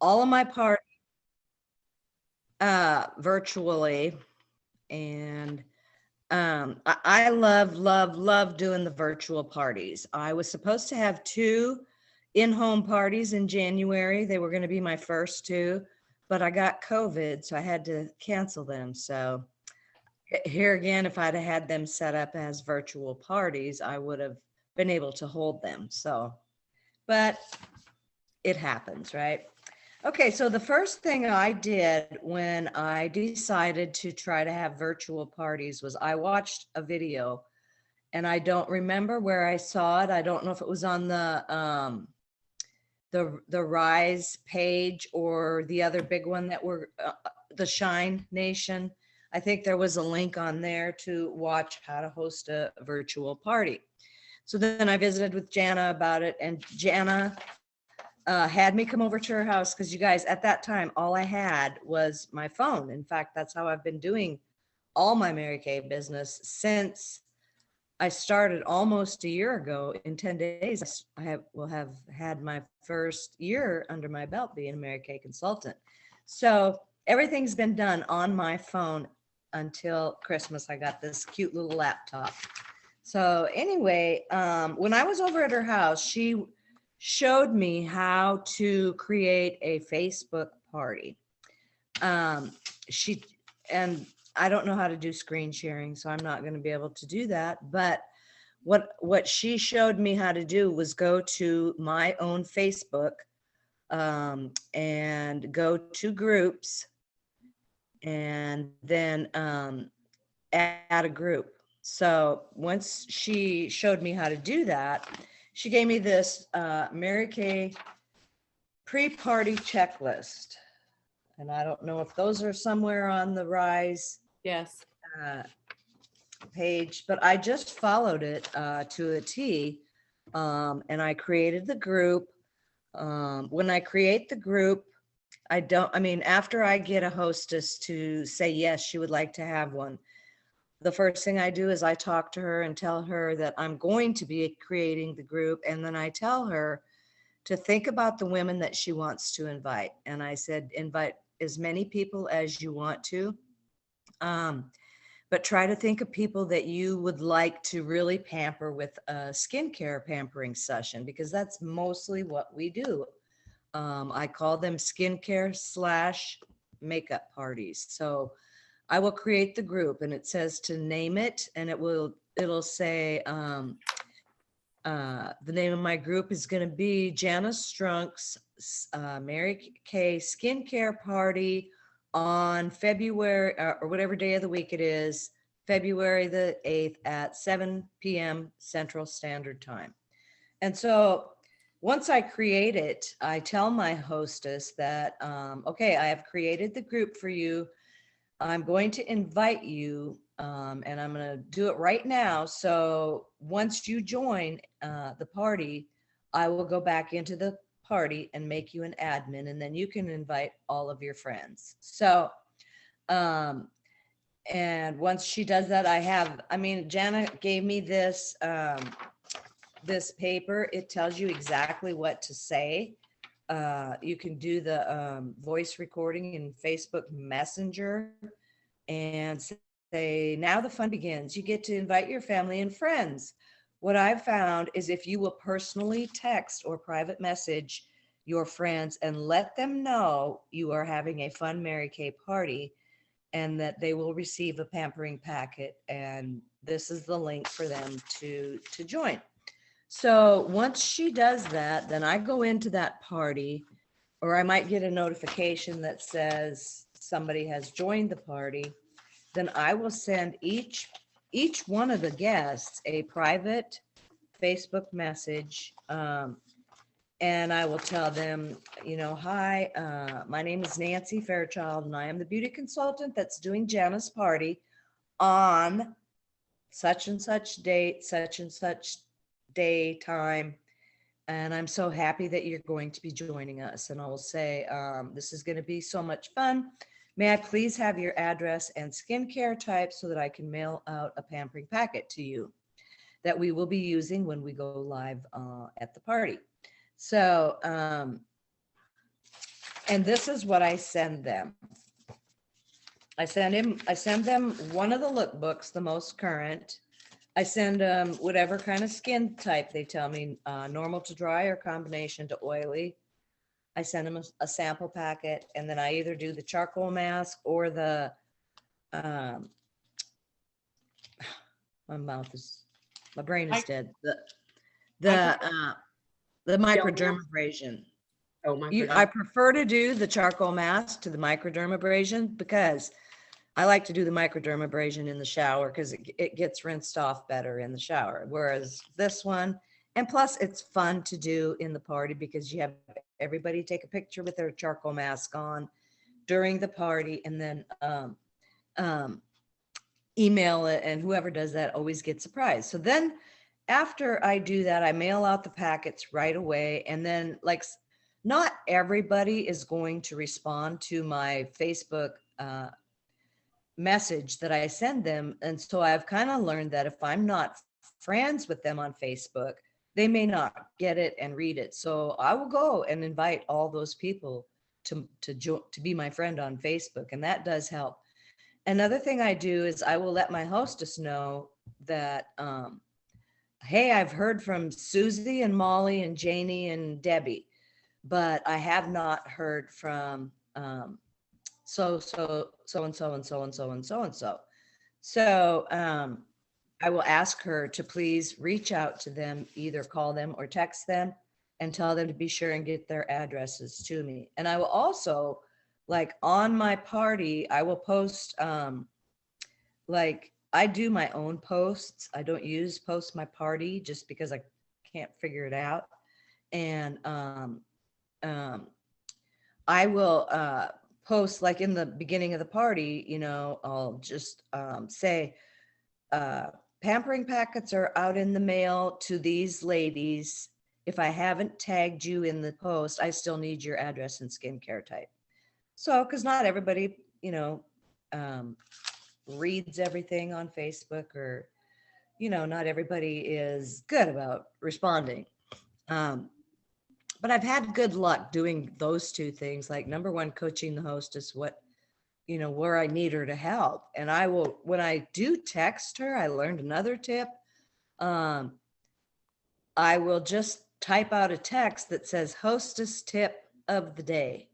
all of my part virtually. And I love, love, love doing the virtual parties. I was supposed to have 2 in-home parties in January. They were going to be my first 2, but I got COVID, so I had to cancel them. So here again, if I'd have had them set up as virtual parties, I would have been able to hold them. So, but it happens, right? Okay, so the first thing I did when I decided to try to have virtual parties was I watched a video, and I don't remember where I saw it. I don't know if it was on the Rise page or the other big one that were the Shine Nation. I think there was a link on there to watch how to host a virtual party. So then I visited with Jana about it, and Jana had me come over to her house because, you guys, at that time, all I had was my phone. In fact, that's how I've been doing all my Mary Kay business since I started almost a year ago. In 10 days, will have had my first year under my belt being a Mary Kay consultant. So everything's been done on my phone until Christmas. I got this cute little laptop. So anyway, when I was over at her house, she showed me how to create a Facebook party. She and I don't know how to do screen sharing, so I'm not going to be able to do that. But what she showed me how to do was go to my own Facebook and go to groups, and then add a group. So once she showed me how to do that, she gave me this Mary Kay pre-party checklist. And I don't know if those are somewhere on the Rise Yes. page, but I just followed it to a T. And I created the group. When I create the group, after I get a hostess to say yes, she would like to have one, the first thing I do is I talk to her and tell her that I'm going to be creating the group. And then I tell her to think about the women that she wants to invite. And I said, invite as many people as you want to. But try to think of people that you would like to really pamper with a skincare pampering session, because that's mostly what we do. I call them skincare / makeup parties. So I will create the group, and it says to name it, and it'll say the name of my group is going to be Janice Strunk's Mary Kay skincare party on February or whatever day of the week it is, February the 8th at 7 p.m. Central Standard Time. And so once I create it, I tell my hostess that, okay, I have created the group for you. I'm going to invite you, and I'm going to do it right now. So once you join the party, I will go back into the party and make you an admin, and then you can invite all of your friends. So, and once she does that, Jana gave me this, this paper. It tells you exactly what to say. You can do the voice recording in Facebook Messenger and say, now the fun begins. You get to invite your family and friends. What I've found is if you will personally text or private message your friends and let them know you are having a fun Mary Kay party, and that they will receive a pampering packet, and this is the link for them to join. So once she does that, then I go into that party, or I might get a notification that says somebody has joined the party. Then I will send each one of the guests a private Facebook message. And I will tell them, hi, my name is Nancy Fairchild, and I am the beauty consultant that's doing Jana's party on such and such date, such and such day, time. And I'm so happy that you're going to be joining us. And I will say, this is going to be so much fun. May I please have your address and skincare type so that I can mail out a pampering packet to you that we will be using when we go live at the party. So, And this is what I send them. I send them one of the lookbooks, the most current. I send them whatever kind of skin type they tell me, normal to dry or combination to oily. I send them a sample packet, and then I either do the charcoal mask or the, my brain is dead. The microdermabrasion. Oh, I prefer to do the charcoal mask to the microdermabrasion because I like to do the microdermabrasion in the shower because it gets rinsed off better in the shower. Whereas this one, and plus it's fun to do in the party because you have everybody take a picture with their charcoal mask on during the party, and then email it, and whoever does that always gets a prize. So then after I do that, I mail out the packets right away. And then, like, not everybody is going to respond to my Facebook message that I send them. And so I've kind of learned that if I'm not friends with them on Facebook, they may not get it and read it. So I will go and invite all those people to be my friend on Facebook, and that does help. Another thing I do is I will let my hostess know that, hey, I've heard from Susie and Molly and Janie and Debbie, but I have not heard from so and so and so and so and so and so and so. So I will ask her to please reach out to them, either call them or text them, and tell them to be sure and get their addresses to me. And I will also, like, on my party, I will post, like, I do my own posts. I don't post my party just because I can't figure it out. And I will post, like, in the beginning of the party, you know, I'll just say, pampering packets are out in the mail to these ladies. If I haven't tagged you in the post, I still need your address and skincare type. So, because not everybody, you know, reads everything on Facebook, or, you know, not everybody is good about responding. But I've had good luck doing those two things. Like, number one, coaching the hostess where I need her to help. And I will, when I do text her, I learned another tip. I will just type out a text that says hostess tip of the day, ...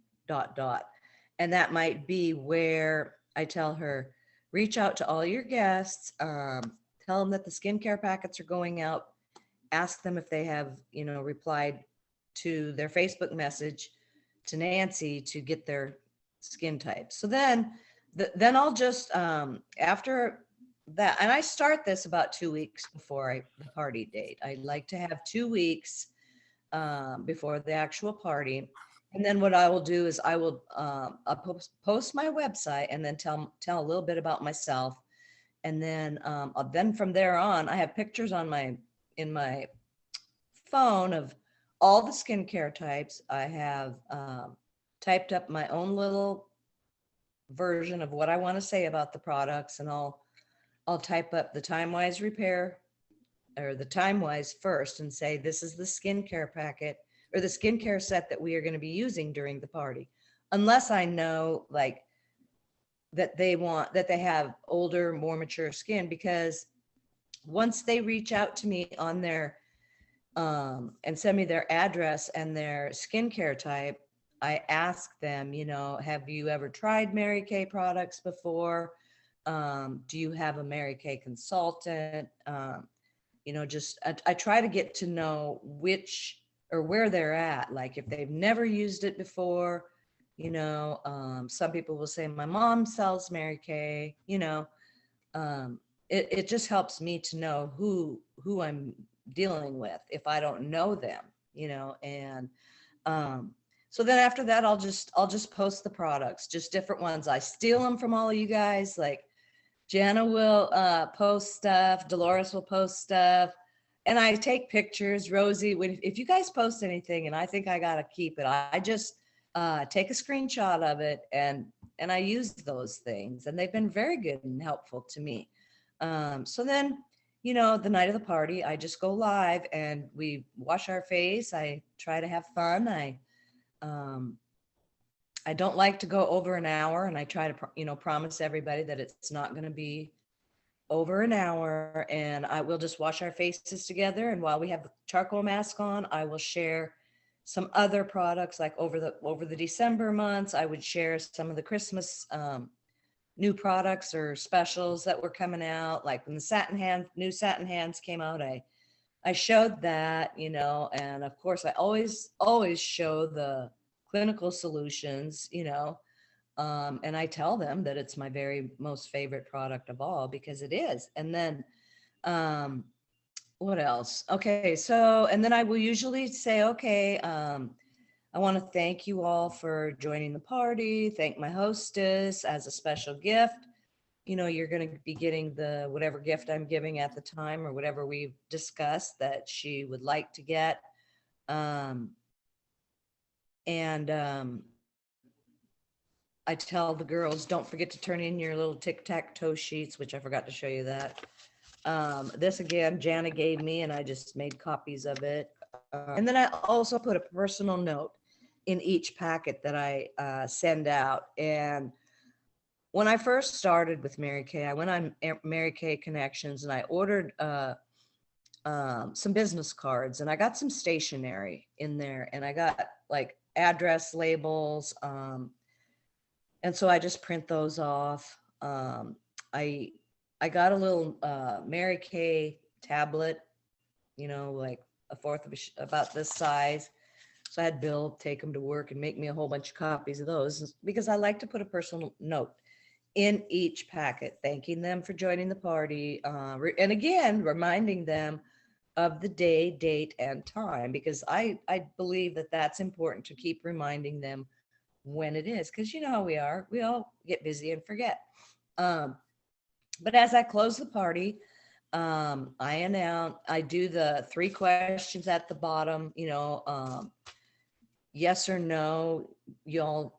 And that might be where I tell her, reach out to all your guests, tell them that the skincare packets are going out, ask them if they have, replied to their Facebook message to Nancy to get their skin type. So then I'll just, after that, and I start this about 2 weeks before the party date. I like to have 2 weeks before the actual party. And then what I will do is I will I'll post my website and then tell a little bit about myself. And then from there on, I have pictures in my phone of all the skincare types. I have typed up my own little version of what I want to say about the products, and I'll type up the time-wise repair, or the time-wise first, and say, this is the skincare packet or the skincare set that we are going to be using during the party. Unless I know, like, that they have older, more mature skin, because once they reach out to me on their and send me their address and their skincare type, I ask them, have you ever tried Mary Kay products before? Do you have a Mary Kay consultant? I try to get to know which or where they're at. Like, if they've never used it before, some people will say, my mom sells Mary Kay, it just helps me to know who I'm dealing with if I don't know them, and so then after that, I'll just post the products, just different ones. I steal them from all of you guys. Like, Jana will post stuff, Dolores will post stuff, and I take pictures. Rosie, if you guys post anything and I think I gotta keep it, I just take a screenshot of it, and I use those things, and they've been very good and helpful to me. So then, the night of the party, I just go live and we wash our face. I try to have fun. I don't like to go over an hour, and I try to, promise everybody that it's not going to be over an hour, and I will just wash our faces together. And while we have the charcoal mask on, I will share some other products like over the December months. I would share some of the Christmas new products or specials that were coming out. Like when the new satin hands came out, I showed that, and of course I always show the clinical solutions, and I tell them that it's my very most favorite product of all because it is. And then, what else? Okay. So, and then I will usually say, okay, I want to thank you all for joining the party. Thank my hostess as a special gift. You're going to be getting the whatever gift I'm giving at the time or whatever we've discussed that she would like to get. And I tell the girls, don't forget to turn in your little tic-tac-toe sheets, which I forgot to show you that. This again, Jana gave me, and I just made copies of it. And then I also put a personal note in each packet that I send out. And when I first started with Mary Kay, I went on Mary Kay Connections and I ordered some business cards, and I got some stationery in there, and I got like address labels. And so I just print those off. I got a little Mary Kay tablet, like a fourth of about this size. So I had Bill take them to work and make me a whole bunch of copies of those because I like to put a personal note in each packet, thanking them for joining the party. And again, reminding them of the day, date, and time, because I believe that that's important to keep reminding them when it is, because you know how we are. We all get busy and forget. But as I close the party, I do the 3 questions at the bottom, yes or no. You'll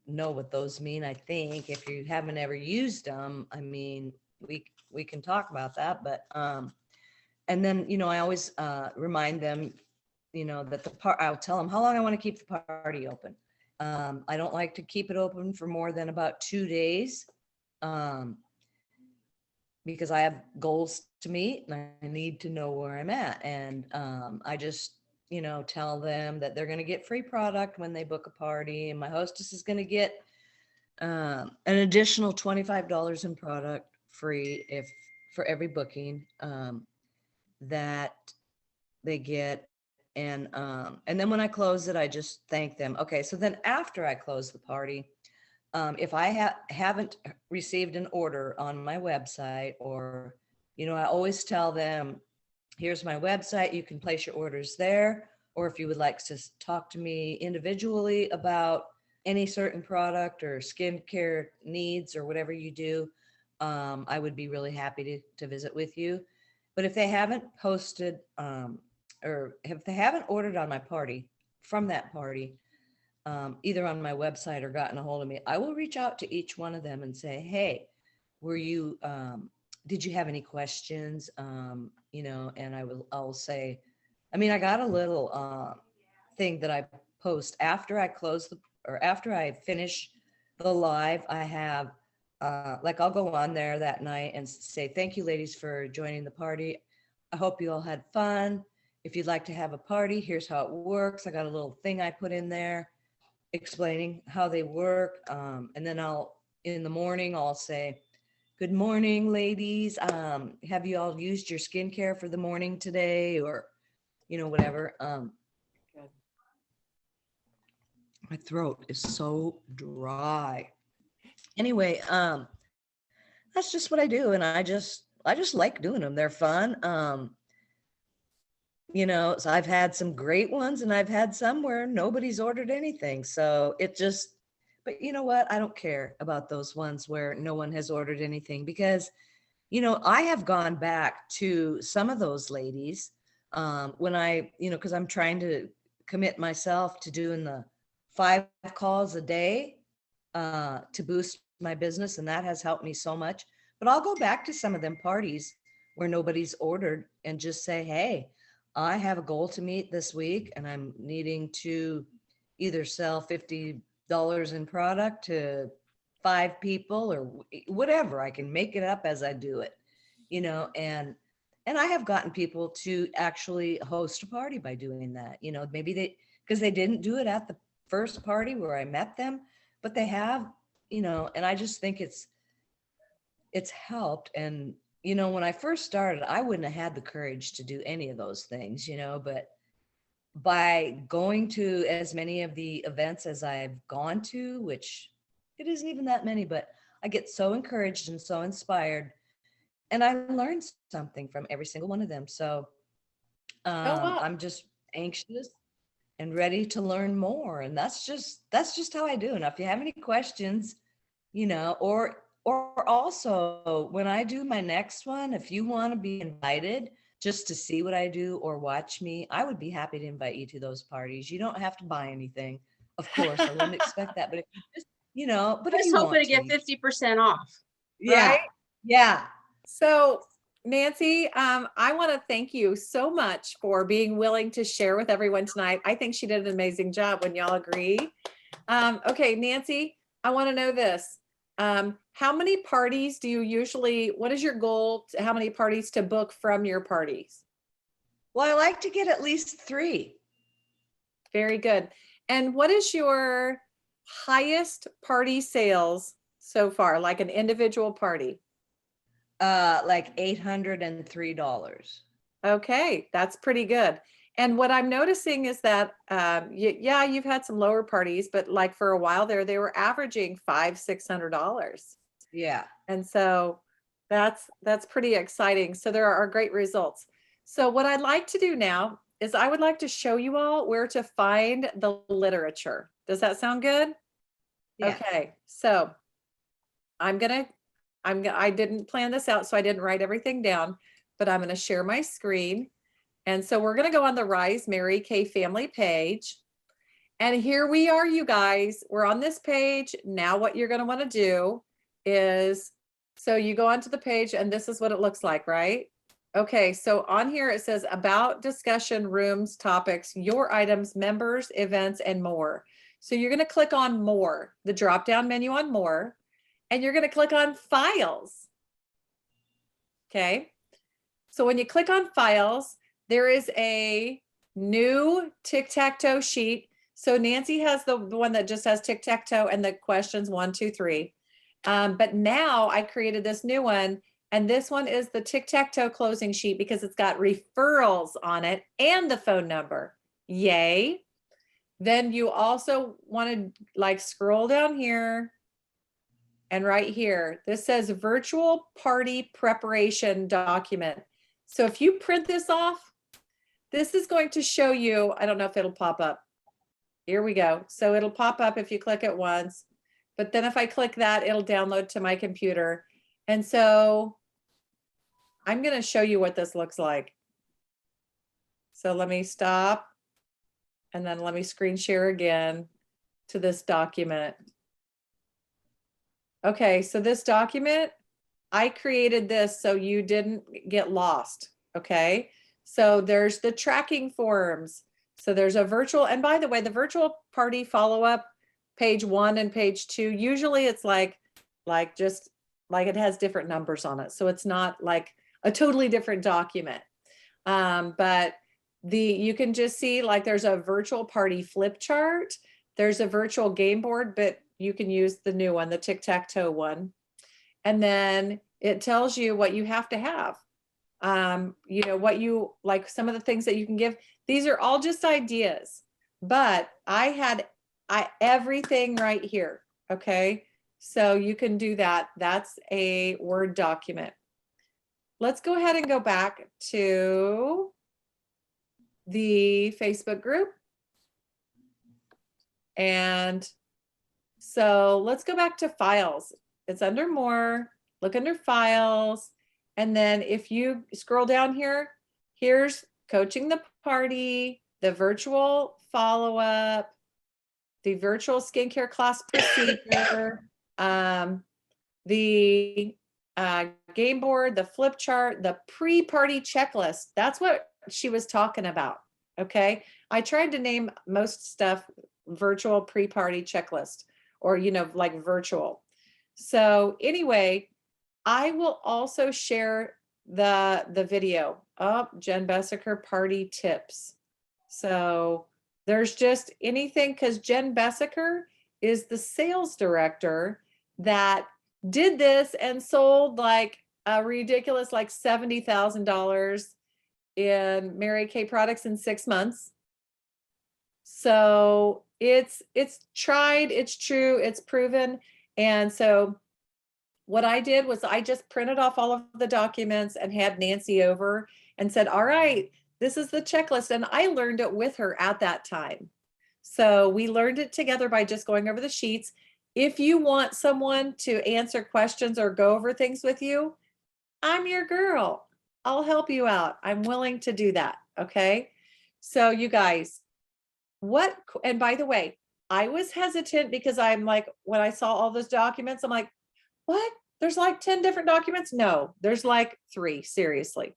know what those mean, I think. If you haven't ever used them, I mean, we can talk about that. But and then, I always remind them, that I'll tell them how long I want to keep the party open. I don't like to keep it open for more than about 2 days. Because I have goals to meet and I need to know where I'm at. And I just, tell them that they're going to get free product when they book a party, and my hostess is going to get an additional $25 in product free for every booking that they get. And then when I close it, I just thank them. Okay, so then after I close the party, if I haven't received an order on my website, or, I always tell them, here's my website, you can place your orders there. Or if you would like to talk to me individually about any certain product or skincare needs or whatever you do, I would be really happy to visit with you. But if they haven't posted or if they haven't ordered on my party, from that party, either on my website or gotten a hold of me, I will reach out to each one of them and say, hey, did you have any questions? And I'll say, I got a little thing that I post after I after I finish the live. I have, I'll go on there that night and say, thank you ladies for joining the party. I hope you all had fun. If you'd like to have a party, here's how it works. I got a little thing I put in there explaining how they work. And then in the morning, I'll say, good morning, ladies. Have you all used your skincare for the morning today? Or, whatever. My throat is so dry. Anyway, that's just what I do. And I just like doing them. They're fun. So I've had some great ones and I've had some where nobody's ordered anything. So but you know what? I don't care about those ones where no one has ordered anything, because, I have gone back to some of those ladies when because I'm trying to commit myself to doing the 5 calls a day to boost my business. And that has helped me so much. But I'll go back to some of them parties where nobody's ordered and just say, hey, I have a goal to meet this week and I'm needing to either sell 50 $5 in product to 5 people or whatever. I can make it up as I do it, and I have gotten people to actually host a party by doing that. Maybe because they didn't do it at the first party where I met them, but they have, and I just think it's helped. And, when I first started, I wouldn't have had the courage to do any of those things, but by going to as many of the events as I've gone to, which it isn't even that many, but I get so encouraged and so inspired, and I learned something from every single one of them. So Oh, wow. I'm just anxious and ready to learn more. And that's just how I do. And if you have any questions, or also when I do my next one, if you want to be invited just to see what I do or watch me, I would be happy to invite you to those parties. You don't have to buy anything. Of course, I wouldn't expect that, but if you just, but I if was you hoping want to get to, 50% off. yeah, Right? yeah. So, Nancy, I want to thank you so much for being willing to share with everyone tonight. I think she did an amazing job. When y'all agree? Okay, Nancy, I want to know this. How many parties do you usually, what is your goal? How many parties to book from your parties? Well, I like to get at least 3. Very good. And what is your highest party sales so far, like an individual party? Like $803. Okay, that's pretty good. And what I'm noticing is that, yeah, you've had some lower parties, but like for a while there, they were averaging $500-600. Yeah. And so that's pretty exciting. So there are great results. So what I'd like to do now is I would like to show you all where to find the literature. Does that sound good? Yeah. Okay, so I didn't plan this out, so I didn't write everything down, but I'm gonna share my screen. And so we're gonna go on the Rise Mary Kay family page. And here we are, you guys. We're on this page. Now what you're gonna wanna do is, so you go onto the page and this is what it looks like, right? Okay, so on here it says about, discussion, rooms, topics, your items, members, events, and more. So you're gonna click on more, the drop-down menu on more, and you're gonna click on files. Okay, so when you click on files, there is a new tic-tac-toe sheet. So Nancy has the one that just has tic-tac-toe and the questions 1, 2, 3. But now I created this new one, and this one is the tic-tac-toe closing sheet because it's got referrals on it and the phone number. Yay. Then you also want to like scroll down here, and right here, this says virtual party preparation document. So if you print this off, this is going to show you, I don't know if it'll pop up. Here we go. So it'll pop up if you click it once, but then if I click that, it'll download to my computer. And so I'm going to show you what this looks like. So let me stop, and then let me screen share again to this document. Okay, so this document, I created this so you didn't get lost. Okay, so there's the tracking forms. So there's a virtual, and by the way, the virtual party follow-up, page 1 and page 2, usually it's like just like it has different numbers on it. So it's not like a totally different document. But you can just see like there's a virtual party flip chart. There's a virtual game board, but you can use the new one, the tic-tac-toe one. And then it tells you what you have to have. What you like, some of the things that you can give. These are all just ideas, but I had everything right here. Okay, so you can do that. That's a Word document. Let's go ahead and go back to the Facebook group. And so let's go back to files. It's under more, look under files. And then if you scroll down here, here's coaching the party, the virtual follow-up, the virtual skincare class procedure, the game board, the flip chart, the pre-party checklist. That's what she was talking about. Okay. I tried to name most stuff virtual pre-party checklist, or, you know, like virtual. So anyway, I will also share the video of Jen Bessaker party tips. So there's just anything, because Jen Bessaker is the sales director that did this and sold like a ridiculous like $70,000 in Mary Kay products in 6 months. So it's tried, it's true, it's proven. And so what I did was I just printed off all of the documents and had Nancy over and said, all right, this is the checklist. And I learned it with her at that time. So we learned it together by just going over the sheets. If you want someone to answer questions or go over things with you, I'm your girl. I'll help you out. I'm willing to do that. Okay. So you guys, and by the way, I was hesitant because I'm like, when I saw all those documents, I'm like, what? There's like 10 different documents? No, there's like 3, seriously,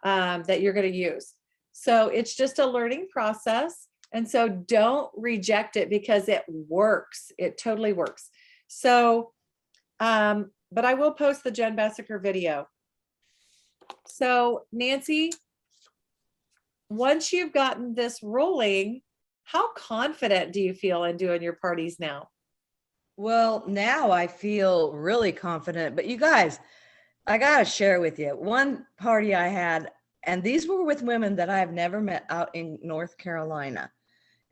that you're going to use. So it's just a learning process. And so don't reject it because it works. It totally works. So, but I will post the Jen Bessaker video. So Nancy, once you've gotten this rolling, how confident do you feel in doing your parties now? Well, now I feel really confident, but you guys, I got to share with you one party I had, and these were with women that I've never met out in North Carolina.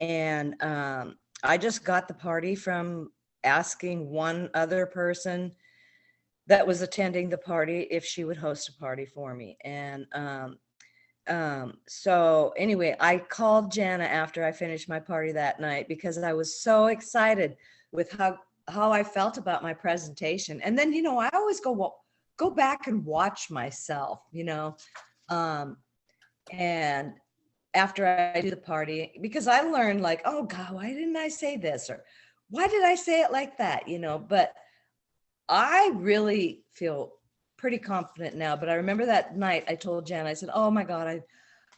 And I just got the party from asking one other person that was attending the party if she would host a party for me. And so anyway, I called Jana after I finished my party that night because I was so excited with how I felt about my presentation. And then, you know, I always go back and watch myself, you know, and after I do the party, because I learned like, oh God, why didn't I say this? Or why did I say it like that? You know, but I really feel pretty confident now. But I remember that night I told Jan, I said, oh my God,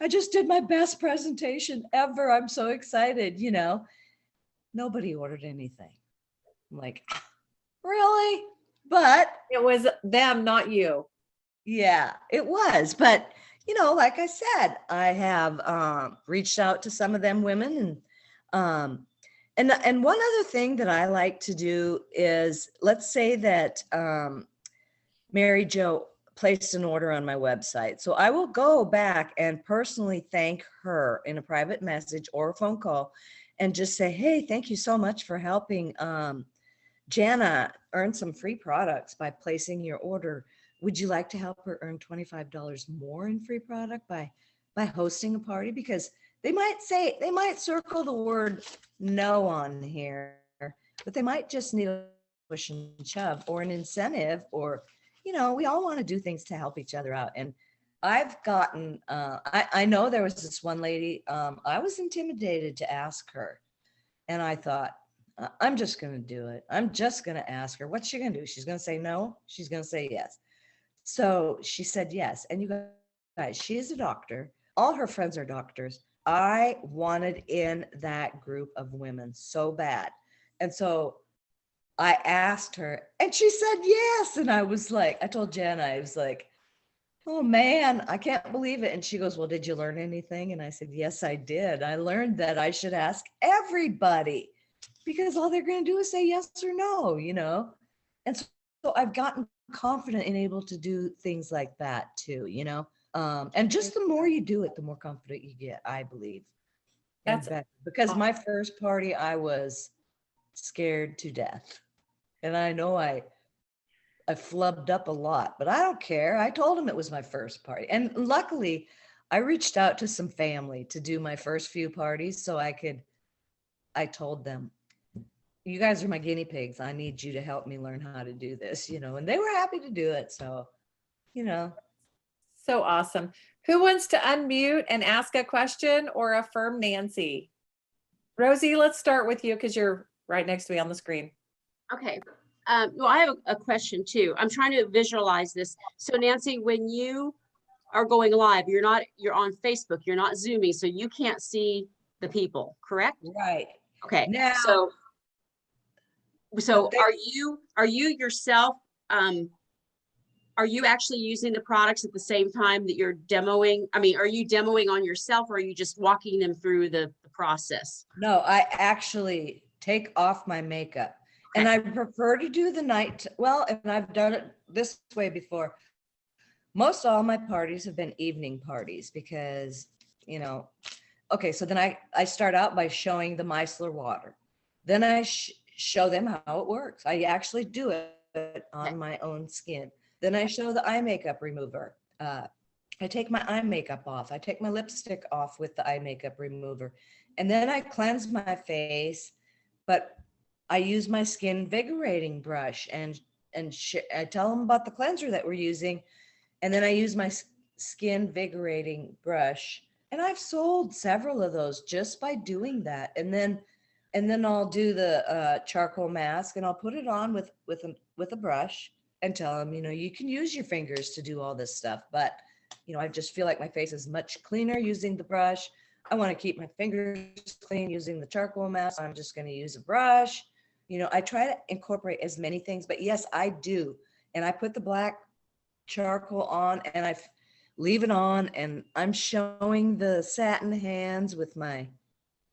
I just did my best presentation ever. I'm so excited, you know. Nobody ordered anything. I'm like, really? But it was them, not you. Yeah, it was. But, you know, like I said, I have reached out to some of them women. And one other thing that I like to do is, let's say that Mary Jo placed an order on my website. So I will go back and personally thank her in a private message or a phone call and just say, hey, thank you so much for helping Jana earn some free products by placing your order. Would you like to help her earn $25 more in free product by hosting a party? Because they might circle the word no on here, but they might just need a push and shove or an incentive, or, you know, we all want to do things to help each other out. And I've gotten, I know there was this one lady, I was intimidated to ask her. And I thought, I'm just going to do it. I'm just going to ask her. What's she going to do? She's going to say no. She's going to say yes. So she said yes. And you guys, she is a doctor. All her friends are doctors. I wanted in that group of women so bad. And so I asked her and she said yes. And I was like, I told Jenna, I was like, oh man, I can't believe it. And she goes, well, did you learn anything? And I said, yes, I did. I learned that I should ask everybody, because all they're going to do is say yes or no, you know? And so I've gotten confident and able to do things like that too, you know? And just the more you do it, the more confident you get, I believe. That's because my first party, I was scared to death. And I know I flubbed up a lot, but I don't care. I told him it was my first party. And luckily, I reached out to some family to do my first few parties so I told them, you guys are my guinea pigs. I need you to help me learn how to do this, you know, and they were happy to do it. So, you know. So awesome. Who wants to unmute and ask a question or affirm Nancy? Rosie, let's start with you because you're right next to me on the screen. Okay. Well, I have a question too. I'm trying to visualize this. So Nancy, when you are going live, you're on Facebook, you're not Zooming, so you can't see the people, correct? Right. Okay, Now, so they- are you yourself, are you actually using the products at the same time that you're demoing? I mean, are you demoing on yourself or are you just walking them through the process? no, I actually take off my makeup and I prefer to do the night. Well, and I've done it this way before. Most all my parties have been evening parties because, you know, okay, so then I start out by showing the micellar water. Then I show them how it works. I actually do it on my own skin. Then I show the eye makeup remover. I take my eye makeup off. I take my lipstick off with the eye makeup remover. And then I cleanse my face, but I use my skin invigorating brush and I tell them about the cleanser that we're using. And then I use my skin invigorating brush. And I've sold several of those just by doing that. And then I'll do the charcoal mask and I'll put it on with a brush and tell them, you know, you can use your fingers to do all this stuff, but you know, I just feel like my face is much cleaner using the brush. I want to keep my fingers clean using the charcoal mask. I'm just going to use a brush. You know, I try to incorporate as many things, but yes, I do. And I put the black charcoal on and I leave it on and I'm showing the satin hands with my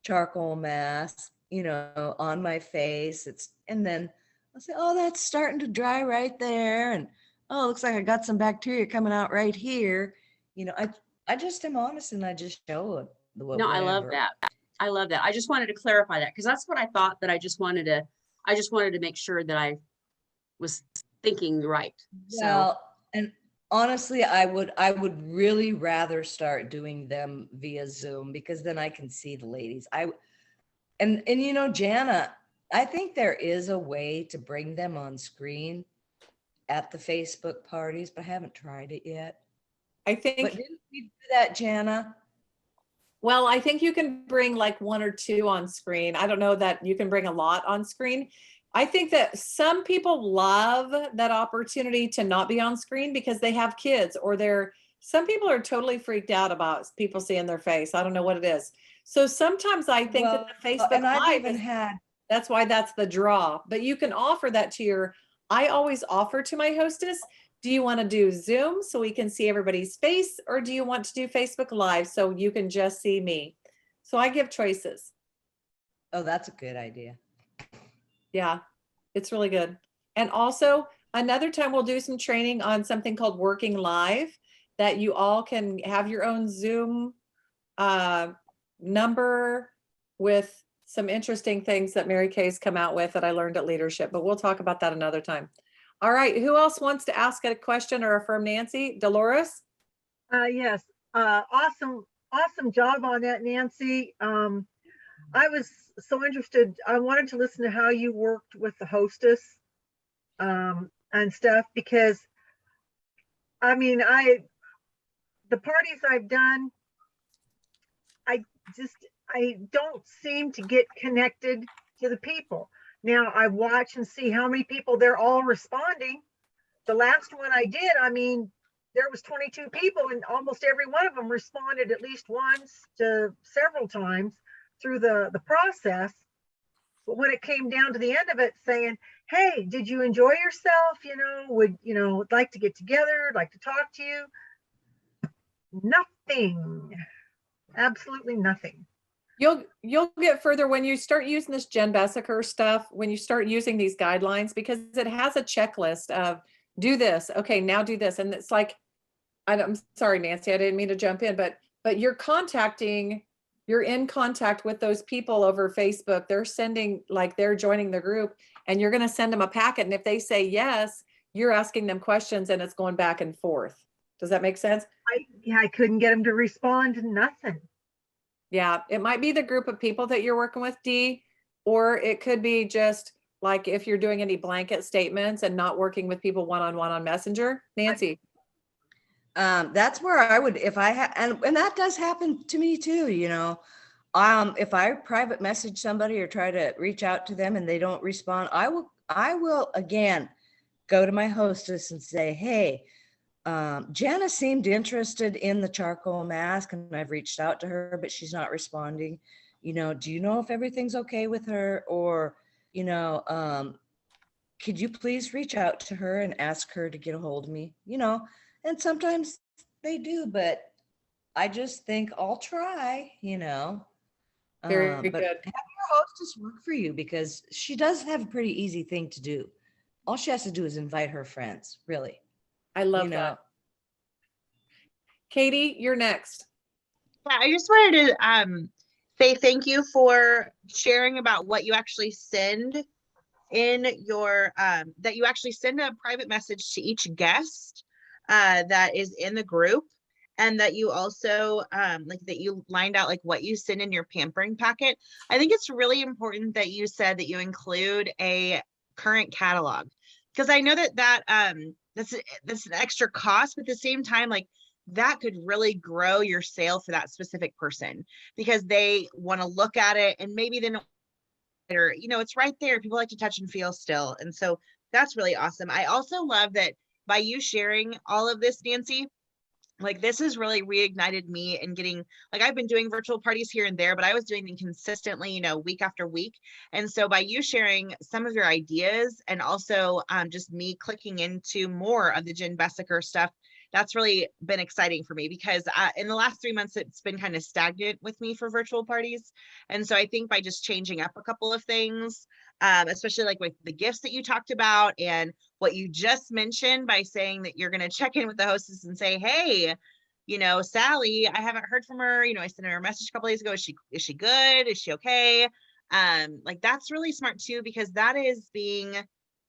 charcoal mask, you know, on my face. And then I'll say, oh, that's starting to dry right there. And oh, looks like I got some bacteria coming out right here. You know, I just am honest and I just show it. No, I love that. I love that. I just wanted to clarify that because that's what I thought, that I just wanted to make sure that I was thinking right. So, Well, and honestly, I would really rather start doing them via Zoom because then I can see the ladies. And you know, Jana, I think there is a way to bring them on screen at the Facebook parties, but I haven't tried it yet. I But think, didn't we do that, Jana? well, I think you can bring like one or two on screen. I don't know that you can bring a lot on screen. I think that some people love that opportunity to not be on screen because they have kids or some people are totally freaked out about people seeing their face. I don't know what it is. So sometimes I think that the Facebook and I've Live even had, that's why that's the draw. But you can offer that to I always offer to my hostess, do you want to do Zoom so we can see everybody's face, or do you want to do Facebook Live so you can just see me? So I give choices. oh, that's a good idea. Yeah, it's really good. And also another time we'll do some training on something called Working Live that you all can have your own Zoom number with some interesting things that Mary Kay's come out with that I learned at leadership, but we'll talk about that another time. All right, who else wants to ask a question or affirm Nancy? Dolores? Yes, awesome job on that, Nancy. I was so interested. I wanted to listen to how you worked with the hostess and stuff, because I mean, the parties I've done, I don't seem to get connected to the people. Now I watch and see how many people they're all responding. The last one I did, I mean, there was 22 people and almost every one of them responded at least once to several times through the process. But when it came down to the end of it saying, hey, did you enjoy yourself? You know, would like to get together, like to talk to you? Nothing, absolutely nothing. You'll get further when you start using this Jen Bessaker stuff, when you start using these guidelines, because it has a checklist of do this. Okay, now do this. And it's like, I'm sorry, Nancy, I didn't mean to jump in, but you're in contact with those people over Facebook. They're they're joining the group and you're going to send them a packet. And if they say yes, you're asking them questions and it's going back and forth. Does that make sense? I couldn't get them to respond to nothing. Yeah, it might be the group of people that you're working with, Dee, or it could be just like if you're doing any blanket statements and not working with people one-on-one on Messenger. Nancy. That's where I would, if I had, and that does happen to me too, you know. If I private message somebody or try to reach out to them and they don't respond, I will again go to my hostess and say, hey, Jana seemed interested in the charcoal mask and I've reached out to her, but she's not responding. do you know if everything's okay with her? Or, could you please reach out to her and ask her to get a hold of me? And sometimes they do, but I just think I'll try. Very But good. have your hostess work for you, because she does have a pretty easy thing to do. All she has to do is invite her friends, really. I love that. Katie, you're next. Yeah, I just wanted to say thank you for sharing about what you actually send in your that you actually send a private message to each guest that is in the group, and that you also like that you lined out like what you send in your pampering packet. I think it's really important that you said that you include a current catalog, because I know that that's an extra cost, but at the same time, like, that could really grow your sale for that specific person, because they want to look at it and maybe they don't, or it's right there. People like to touch and feel still, and so that's really awesome. I also love that by you sharing all of this, Nancy, like, this has really reignited me in getting, like, I've been doing virtual parties here and there, but I was doing them consistently, week after week. And so by you sharing some of your ideas, and also just me clicking into more of the Jen Bessaker stuff, that's really been exciting for me, because in the last 3 months, it's been kind of stagnant with me for virtual parties. And so I think by just changing up a couple of things, especially like with the gifts that you talked about, and what you just mentioned by saying that you're going to check in with the hostess and say, hey, Sally, I haven't heard from her. I sent her a message a couple days ago. Is she good? Is she okay? Like, that's really smart too, because that is being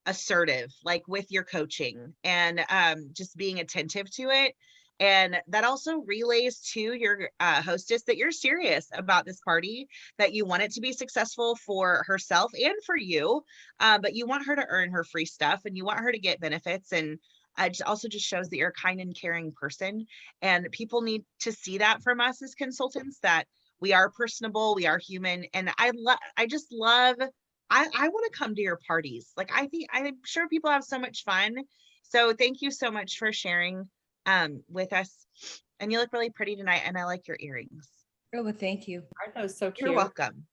assertive, like, with your coaching, and just being attentive to it. And that also relays to your hostess that you're serious about this party, that you want it to be successful for herself and for you, but you want her to earn her free stuff, and you want her to get benefits. And it also just shows that you're a kind and caring person, and people need to see that from us as consultants, that we are personable, we are human. And I just love, I want to come to your parties. Like, I'm sure people have so much fun. So thank you so much for sharing with us. And you look really pretty tonight, and I like your earrings. Oh, well, thank you. Aren't those so cute? You're welcome.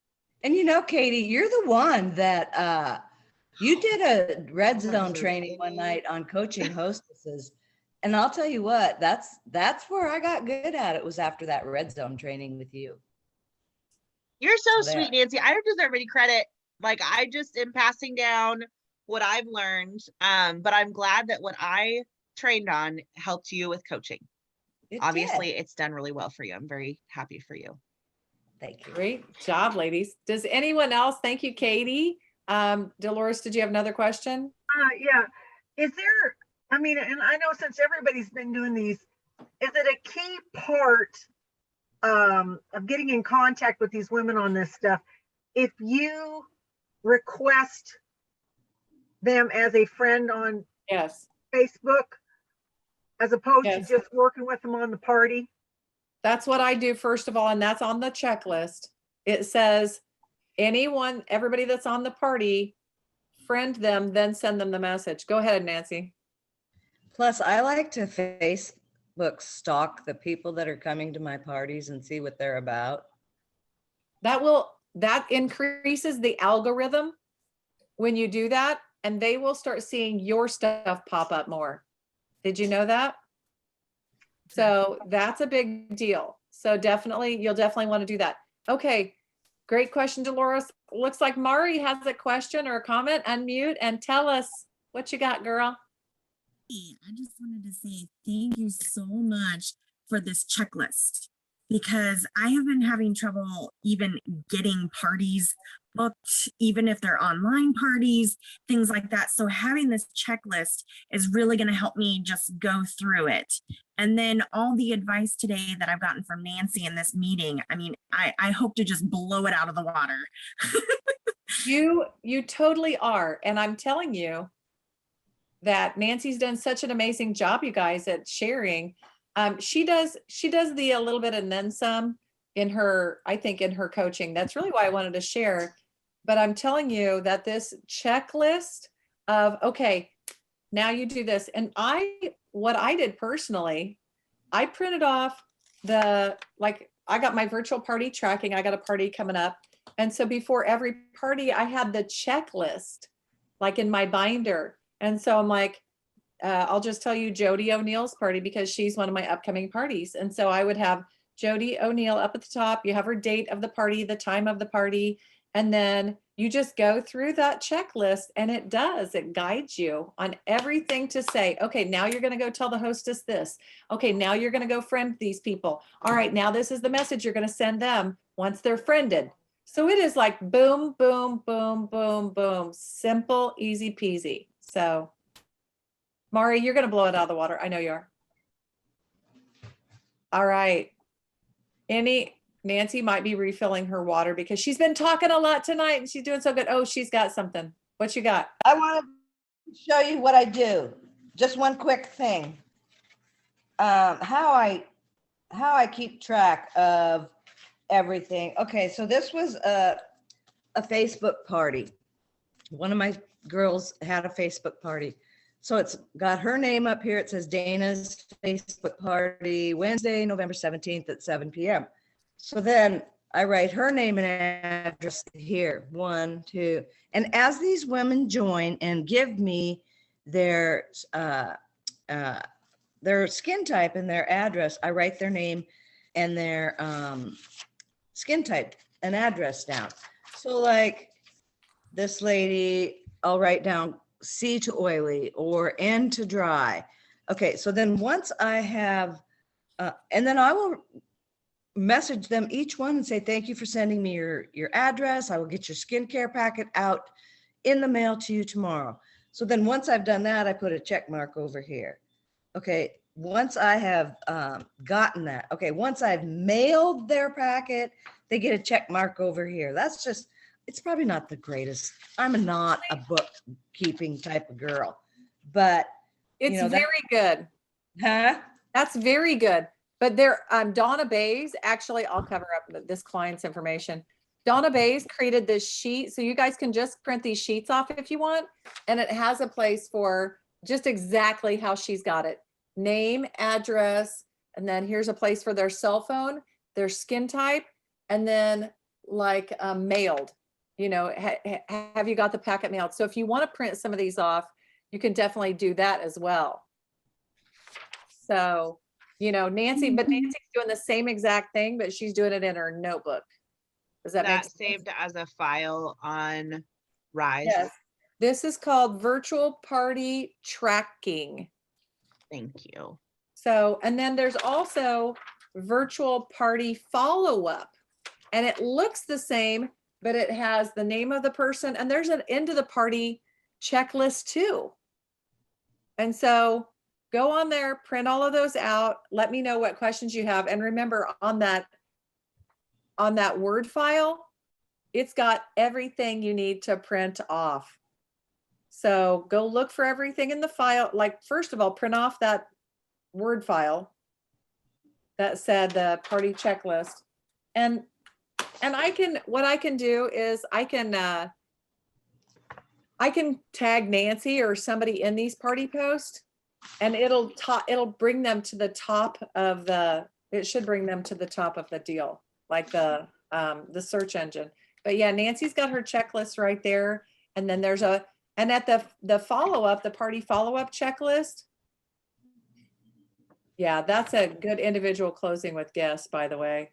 And Katie, you're the one that you did a red zone training one night on coaching hostesses. And I'll tell you what, that's where I got good at it, was after that red zone training with you. You're so So sweet, Nancy. I don't deserve any credit. Like, I just am passing down what I've learned. But I'm glad that what I trained on helped you with coaching. Obviously, it's done really well for you. I'm very happy for you. Thank you. Great job, ladies. Does anyone else? Thank you, Katie. Dolores, did you have another question? Yeah. Is there, and I know since everybody's been doing these, is it a key part of getting in contact with these women on this stuff, if you request them as a friend on Yes. Facebook, as opposed Yes. to just working with them on the party? That's what I do, first of all, and that's on the checklist. It says everybody that's on the party, friend them, then send them the message. Go ahead, Nancy. Plus, I like to Facebook stalk the people that are coming to my parties and see what they're about. That increases the algorithm when you do that, and they will start seeing your stuff pop up more. Did you know that? So that's a big deal. So you'll definitely want to do that. Okay. Great question, Dolores. Looks like Mari has a question or a comment. Unmute and tell us what you got, girl. Hey, I just wanted to say thank you so much for this checklist, because I have been having trouble even getting parties booked, even if they're online parties, things like that. So having this checklist is really going to help me just go through it. And then all the advice today that I've gotten from Nancy in this meeting, I hope to just blow it out of the water. You totally are. And I'm telling you that Nancy's done such an amazing job, you guys, at sharing. She does the a little bit and then some in her coaching. That's really why I wanted to share. But I'm telling you that this checklist of, okay, now you do this. And what I did personally, I printed off I got my virtual party tracking. I got a party coming up. And so before every party, I had the checklist like in my binder. And so I'm like, I'll just tell you Jody O'Neill's party because she's one of my upcoming parties. And so I would have Jody O'Neill up at the top. You have her date of the party, the time of the party, and then you just go through that checklist and it guides you on everything to say, okay, now you're going to go tell the hostess this. Okay, now you're going to go friend these people. All right, now this is the message you're going to send them once they're friended. So it is like boom, boom, boom, boom, boom. Simple, easy peasy. So Mari, you're going to blow it out of the water. I know you are. All right. Nancy might be refilling her water because she's been talking a lot tonight and she's doing so good. Oh, she's got something. What you got? I want to show you what I do. Just one quick thing. How I keep track of everything. Okay, so this was a Facebook party. One of my girls had a Facebook party. So it's got her name up here. It says Dana's Facebook party, Wednesday, November 17th at 7 p.m. So then I write her name and address here, 1, 2. And as these women join and give me their skin type and their address, I write their name and their skin type and address down. So like this lady, I'll write down C to oily or N to dry. Okay, so then once I have, and then I will message them each one and say, thank you for sending me your address. I will get your skincare packet out in the mail to you tomorrow. So then once I've done that, I put a check mark over here. Okay, once I have gotten that, okay, once I've mailed their packet, they get a check mark over here. That's just, it's probably not the greatest. I'm not a bookkeeping type of girl, but It's you know, very good. huh? That's very good. But there, Donna Bays, actually, I'll cover up this client's information. Donna Bays created this sheet. So you guys can just print these sheets off if you want. And it has a place for just exactly how she's got it. Name, address, and then here's a place for their cell phone, their skin type, and then like mailed, you know, have you got the packet mailed? So if you want to print some of these off, you can definitely do that as well. So, you know, Nancy's doing the same exact thing, but she's doing it in her notebook. Does that make sense? Saved as a file on Rise? Yes. This is called virtual party tracking. Thank you. So, and then there's also virtual party follow-up, and it looks the same, but it has the name of the person, and there's an end of the party checklist too. And so go on there, print all of those out. Let me know what questions you have. And remember on that Word file, it's got everything you need to print off. So go look for everything in the file. Like, first of all, print off that Word file that said the party checklist. And what I can do is I can tag Nancy or somebody in these party posts, and it'll bring them to the top of it should bring them to the top of the deal, like the search engine. But yeah, Nancy's got her checklist right there. And then and at the follow-up, the party follow-up checklist. Yeah, that's a good individual closing with guests, by the way.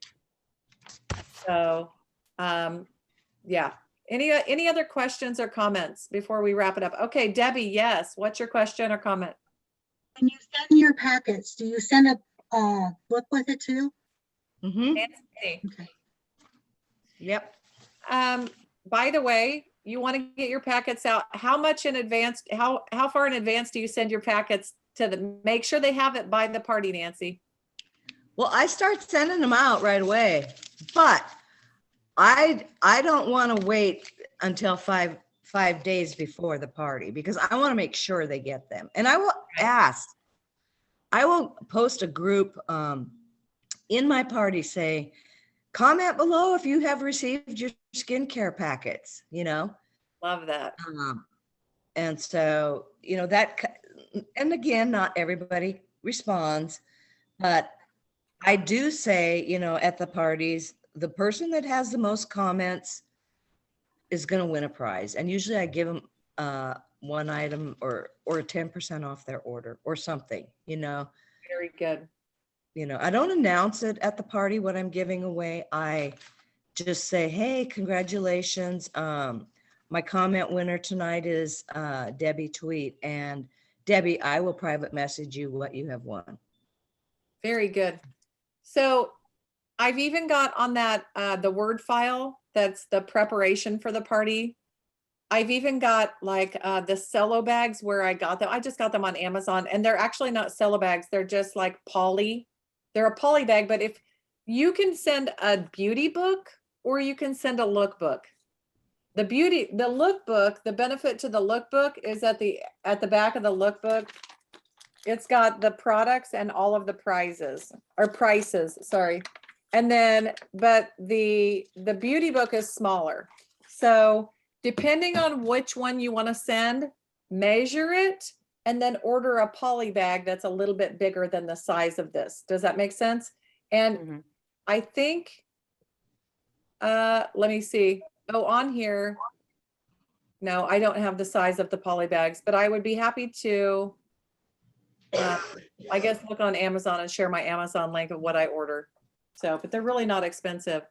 So, yeah. Any other questions or comments before we wrap it up? Okay, Debbie, yes. What's your question or comment? When you send your packets, do you send a book with it too? Mm-hmm. Nancy. Okay. Yep. By the way, you want to get your packets out. How much in advance, how far in advance do you send your packets to them? Make sure they have it by the party, Nancy. Well, I start sending them out right away, but I don't want to wait until five days before the party because I want to make sure they get them. And I will post a group in my party, say, comment below if you have received your skincare packets, you know. Love that. And so, you know, and again, not everybody responds, but I do say, at the parties, the person that has the most comments is going to win a prize. And usually I give them one item or 10% off their order or something, Very good. I don't announce it at the party what I'm giving away. I just say, hey, congratulations. My comment winner tonight is Debbie Tweet. And Debbie, I will private message you what you have won. Very good. So I've even got on that, the Word file, that's the preparation for the party. I've even got like the cello bags where I got them. I just got them on Amazon, and they're actually not cello bags. They're just like poly. They're a poly bag, but if you can send a beauty book or you can send a lookbook. The lookbook, the benefit to the lookbook is at the back of the lookbook, it's got the products and all of the prices, sorry. And then, but the beauty book is smaller. So depending on which one you want to send, measure it and then order a poly bag that's a little bit bigger than the size of this. Does that make sense? And I think, let me see. Oh, on here. No, I don't have the size of the poly bags, but I would be happy to, I guess, look on Amazon and share my Amazon link of what I order. So, but they're really not expensive.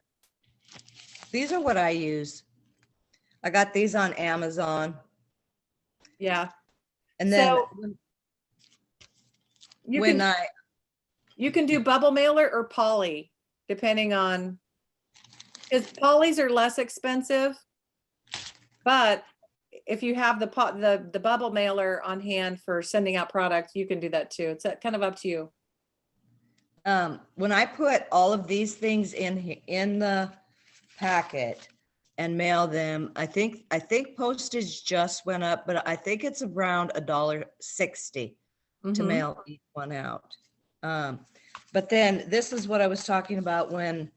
These are what I use. I got these on Amazon. Yeah. And then So, you can do bubble mailer or poly, depending on, because polys are less expensive, but if you have the bubble mailer on hand for sending out products, you can do that too. It's kind of up to you. when I put all of these things in the packet and mail them, I think postage just went up, but I think it's around $1.60 to mail each one out. But then this is what I was talking about when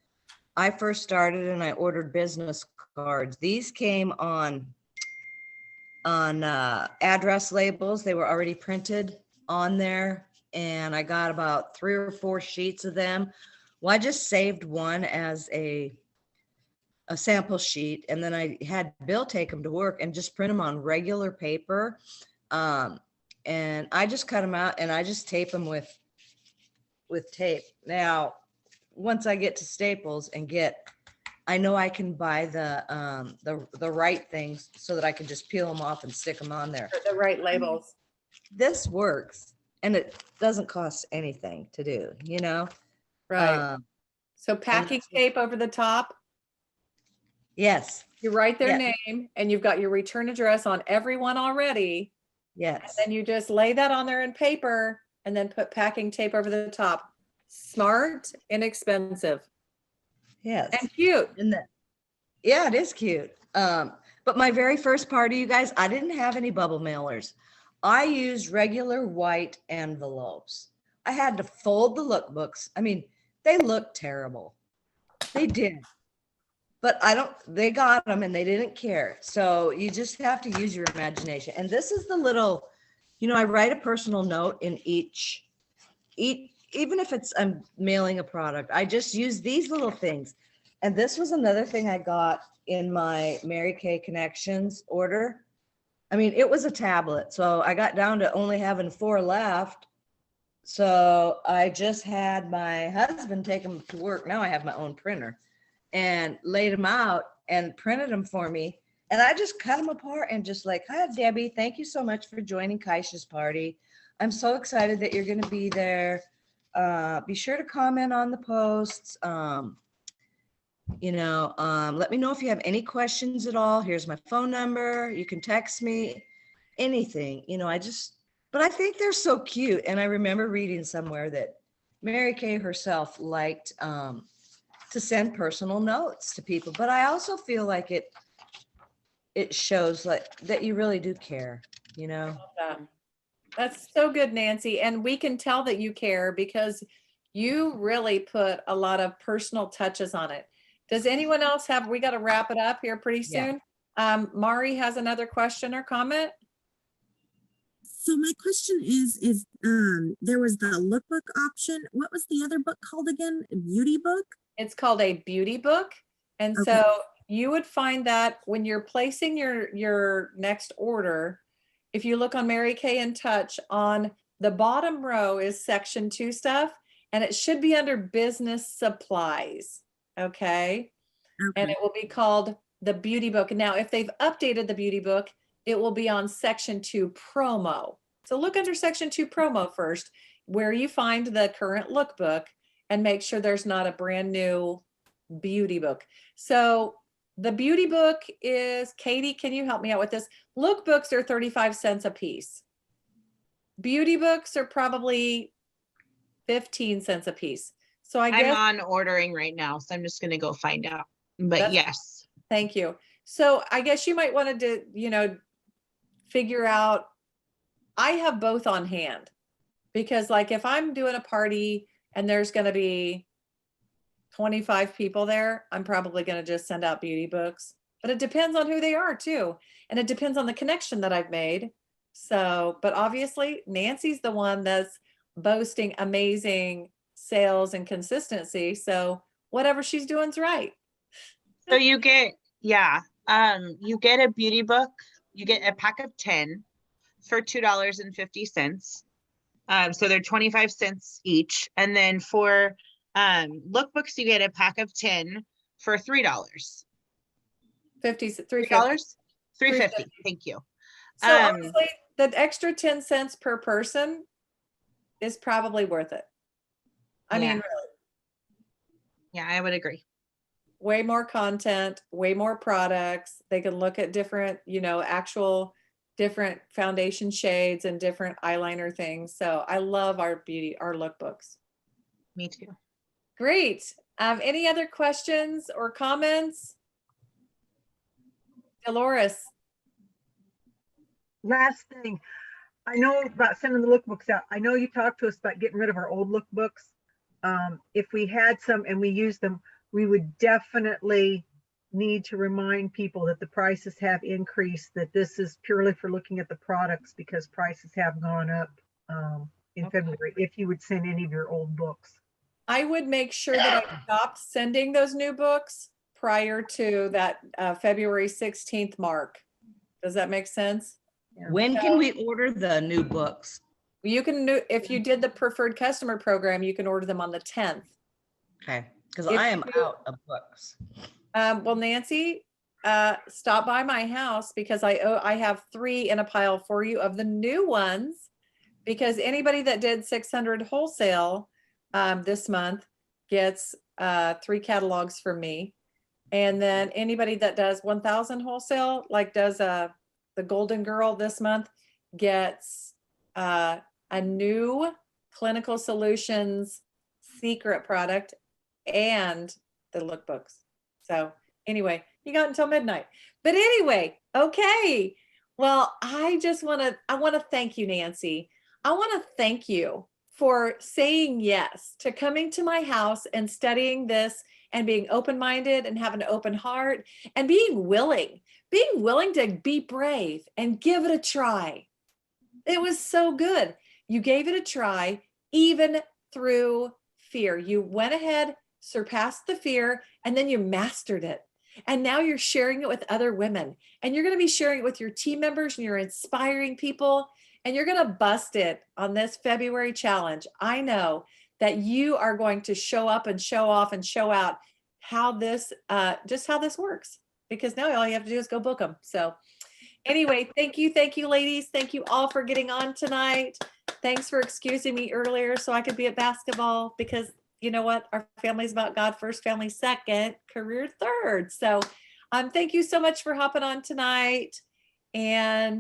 I first started and I ordered business cards. These came on address labels. They were already printed on there, and I got about 3 or 4 sheets of them. Well, I just saved one as a sample sheet, and then I had Bill take them to work and just print them on regular paper. And I just cut them out and I just tape them with tape. Now, once I get to Staples and I know I can buy the right things so that I can just peel them off and stick them on there. The right labels. This works, and it doesn't cost anything to do, Right. So packing tape over the top. Yes. You write their Yes. name and you've got your return address on everyone already. Yes. And then you just lay that on there in paper and then put packing tape over the top. Smart, inexpensive. Yes. And cute. Yeah, it is cute. But my very first party, you guys, I didn't have any bubble mailers. I used regular white envelopes. I had to fold the lookbooks. I mean, they looked terrible. They did. But they got them and they didn't care. So you just have to use your imagination. And this is the little, I write a personal note in each, even if I'm mailing a product, I just use these little things. And this was another thing I got in my Mary Kay Connections order. I mean, it was a tablet. So I got down to only having 4 left. So I just had my husband take them to work. Now I have my own printer, and laid them out and printed them for me. And I just cut them apart and just like, hi, Debbie, thank you so much for joining Kaisha's party. I'm so excited that you're going to be there. Be sure to comment on the posts. Let me know if you have any questions at all. Here's my phone number. You can text me, anything, but I think they're so cute. And I remember reading somewhere that Mary Kay herself liked to send personal notes to people, but I also feel like it shows like that you really do care, That's so good, Nancy. And we can tell that you care because you really put a lot of personal touches on it. Does anyone else we got to wrap it up here pretty soon. Mari has another question or comment. So my question is there was the lookbook option. What was the other book called again? A beauty book? It's called a beauty book. And Okay. so you would find that when you're placing your next order, if you look on Mary Kay in Touch, on the bottom row is section 2 stuff, and it should be under business supplies. Okay. And Okay. it will be called the beauty book. Now, if they've updated the beauty book, it will be on section 2 promo. So look under section 2 promo first, where you find the current lookbook, and make sure there's not a brand new beauty book. So the beauty book is, Katie, can you help me out with this? Lookbooks are 35 cents a piece. Beauty books are probably 15 cents a piece. So I I'm guess, on ordering right now, so I'm just gonna go find out. But That's- yes, thank you. So I guess you might want to, figure out, I have both on hand, because like if I'm doing a party and there's going to be 25 people there, I'm probably going to just send out beauty books, but it depends on who they are too. And it depends on the connection that I've made. So, but obviously Nancy's the one that's boasting amazing sales and consistency. So whatever she's doing's right. so you get, you get a beauty book, you get a pack of 10 for $2.50. So they're 25 cents each. And then for lookbooks, you get a pack of 10 for $3. 350. $3.50. Thank you. So honestly, the extra 10 cents per person is probably worth it. I Yeah. mean, really, Yeah, I would agree. way more content, way more products. They can look at different, actual different foundation shades and different eyeliner things. So I love our lookbooks. Me too. Great. Any other questions or comments? Dolores. Last thing, I know about sending the lookbooks out. I know you talked to us about getting rid of our old lookbooks. If we had some and we used them, we would definitely need to remind people that the prices have increased, that this is purely for looking at the products because prices have gone up in February, if you would send any of your old books. I would make sure that I stopped sending those new books prior to that February 16th mark. Does that make sense? When can we order the new books? You can do, if you did the preferred customer program, you can order them on the 10th. Okay, because If I am you- out of books. Well, Nancy, stop by my house because I have 3 in a pile for you of the new ones, because anybody that did 600 wholesale this month gets 3 catalogs from me. And then anybody that does 1,000 wholesale, like does the Golden Girl this month, gets a new Clinical Solutions secret product and the lookbooks. So anyway, you got until midnight. But anyway, okay. Well, I want to thank you, Nancy. I want to thank you for saying yes to coming to my house and studying this and being open-minded and having an open heart and being willing to be brave and give it a try. It was so good. You gave it a try, even through fear. You went ahead, surpassed the fear, and then you mastered it. And now you're sharing it with other women, and you're going to be sharing it with your team members, and you're inspiring people, and you're going to bust it on this February challenge. I know that you are going to show up and show off and show out how this, just how this works, because now all you have to do is go book them. So anyway, thank you, ladies. Thank you all for getting on tonight. Thanks for excusing me earlier so I could be at basketball, because you know what? Our family's about God first, family second, career third. So thank you so much for hopping on tonight. And